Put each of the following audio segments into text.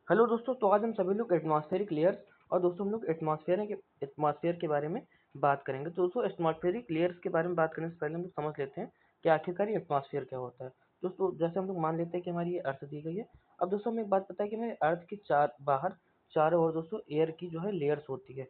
Hello दोस्तों, तो आज हम सभी लोग एटमॉस्फेरिक लेयर्स और दोस्तों हम लोग एटमॉस्फेयर के बारे में बात करेंगे। तो दोस्तों एटमॉस्फेरिक लेयर्स के बारे में बात करने से पहले हम लोग समझ लेते हैं कि आखिरकार ये एटमॉस्फेयर क्या होता है। दोस्तों जैसे हम लोग मान लेते हैं कि हमारी ये अर्थ दी गई है। अब दोस्तों हमें एक बात पता है कि हमारे अर्थ की चारों ओर दोस्तों एयर की जो है लेयर्स होती है,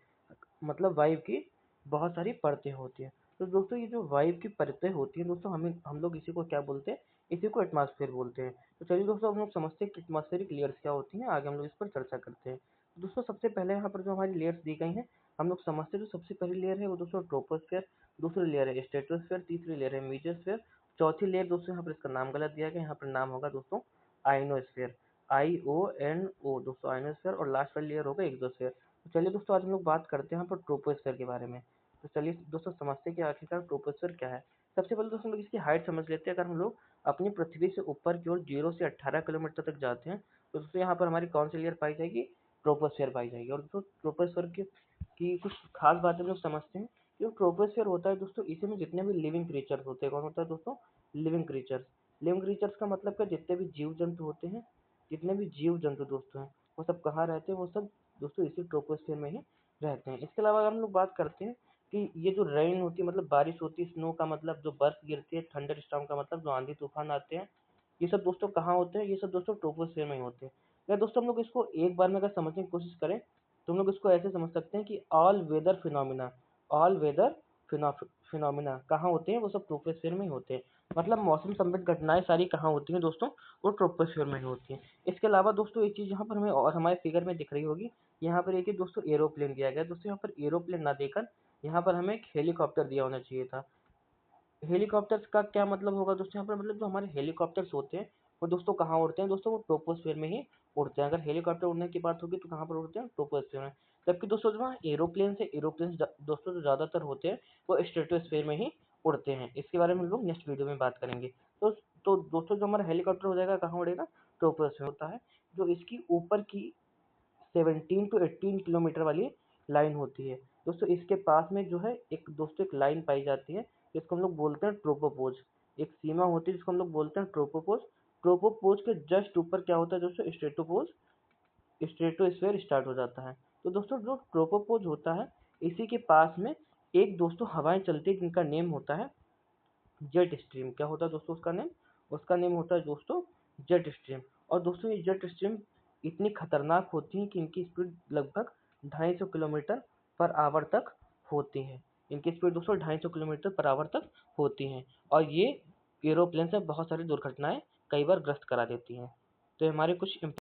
मतलब वायु की बहुत सारी परतें होती हैं। तो दोस्तों ये जो वायु की परतें होती हैं दोस्तों, हम लोग इसी को क्या बोलते हैं, इसी को एटमॉस्फेयर बोलते हैं। तो चलिए दोस्तों हम लोग समझते हैं कि एटमॉस्फेरिक लेयर्स क्या होती हैं, आगे हम लोग इस पर चर्चा करते हैं। तो दोस्तों सबसे पहले यहाँ पर जो हमारी लेयर्स दी गई हैं, हम लोग समझते हैं। जो सबसे पहली लेयर है वो दोस्तों ट्रोपोस्फेयर, दूसरी लेयर है स्ट्रेटोस्फेयर, तीसरी लेयर है मेसोस्फेयर, चौथी लेयर दोस्तों यहाँ पर इसका नाम गलत दिया गया, यहाँ पर नाम होगा दोस्तों आइनोस्फेयर, IONO दोस्तों आइनोस्फेयर, और लास्ट वाली लेयर होगा एक्सोस्फेयर। तो चलिए दोस्तों आज हम लोग बात करते हैं यहाँ पर ट्रोपोस्फेयर के बारे में। तो चलिए दोस्तों समझते हैं कि आखिरकार ट्रोपोस्फेयर क्या है। सबसे पहले दोस्तों हम लोग इसकी हाइट समझ लेते हैं। अगर हम लोग अपनी पृथ्वी से ऊपर की ओर 0 से 18 किलोमीटर तक जाते हैं तो दोस्तों यहाँ पर हमारी कौन सी लेयर पाई जाएगी, ट्रोपोस्फेयर पाई जाएगी। और दोस्तों ट्रोपोस्फेयर की कुछ खास बातें हम लोग समझते हैं। जो ट्रोपोस्फेयर होता है दोस्तों, इसी में जितने भी लिविंग क्रीचर्स होते हैं, कौन होता है दोस्तों, लिविंग क्रीचर्स का मतलब क्या, जितने भी जीव जंतु होते हैं, जितने भी जीव जंतु दोस्तों हैं, वो सब कहाँ रहते हैं, वो सब दोस्तों इसी ट्रोपोस्फेयर में ही रहते हैं। इसके अलावा अगर हम लोग बात करते हैं कि ये जो रेन होती है, मतलब बारिश होती है, स्नो का मतलब जो बर्फ गिरती है, थंडर स्टॉर्म का मतलब जो आंधी तूफान आते हैं, ये सब दोस्तों कहाँ होते हैं, ये सब दोस्तों ट्रोपोस्फेयर में ही होते हैं। या दोस्तों हम लोग इसको एक बार में अगर समझने की कोशिश करें तो हम लोग इसको ऐसे समझ सकते हैं कि ऑल वेदर फिनोमिना कहाँ होते हैं, वो सब ट्रोपोस्फेयर में ही होते हैं। मतलब मौसम संबंधित घटनाएं सारी कहाँ होती हैं दोस्तों, वो ट्रोपोस्फेयर में ही होती हैं। इसके अलावा दोस्तों एक चीज़ यहाँ पर हमें और हमारे फिगर में दिख रही होगी, यहाँ पर एक दोस्तों एरोप्लेन दिया गया है। दोस्तों यहाँ पर एरोप्लेन ना देकर यहाँ पर हमें एक हेलीकॉप्टर दिया होना चाहिए था। हेलीकॉप्टर्स का क्या मतलब होगा दोस्तों, यहाँ पर मतलब जो हमारे हेलीकॉप्टर्स होते हैं वो दोस्तों कहाँ उड़ते हैं दोस्तों, वो ट्रोपोस्फेयर में ही उड़ते हैं। अगर हेलीकॉप्टर उड़ने की बात होगी तो कहाँ पर उड़ते हैं, ट्रोपोस्फेयर में। जबकि दोस्तों जो वहाँ एरोप्लेन दोस्तों जो ज़्यादातर होते हैं वो स्ट्रेटोस्फेयर में ही उड़ते हैं। इसके बारे में हम लोग नेक्स्ट वीडियो में बात करेंगे। तो दोस्तों जो हमारा हेलीकॉप्टर हो जाएगा कहाँ उड़ेगा, ट्रोपोस्फेयर होता है। जो इसकी ऊपर की 17 टू 18 किलोमीटर वाली लाइन होती है दोस्तों, इसके पास में जो है एक लाइन पाई जाती है जिसको हम लोग बोलते हैं ट्रोपोपोज। एक सीमा होती है जिसको हम लोग बोलते हैं ट्रोपोपोज। ट्रोपोपोज के जस्ट ऊपर क्या होता है दोस्तों, स्ट्रेटोस्फेयर स्टार्ट हो जाता है। तो दोस्तों जो ट्रोपोपोज होता है, इसी के पास में एक दोस्तों हवाएं चलती है जिनका नेम होता है जेट स्ट्रीम। क्या होता है दोस्तों उसका नेम, उसका नेम होता है दोस्तों जेट स्ट्रीम। और दोस्तों ये जेट स्ट्रीम इतनी खतरनाक होती है कि इनकी स्पीड लगभग 250 किलोमीटर पर आवर तक होती है। इनकी स्पीड दोस्तों 250 किलोमीटर पर आवर तक होती हैं, और ये एरोप्लेन से बहुत सारी दुर्घटनाएं कई बार ग्रस्त करा देती हैं। तो ये हमारे कुछ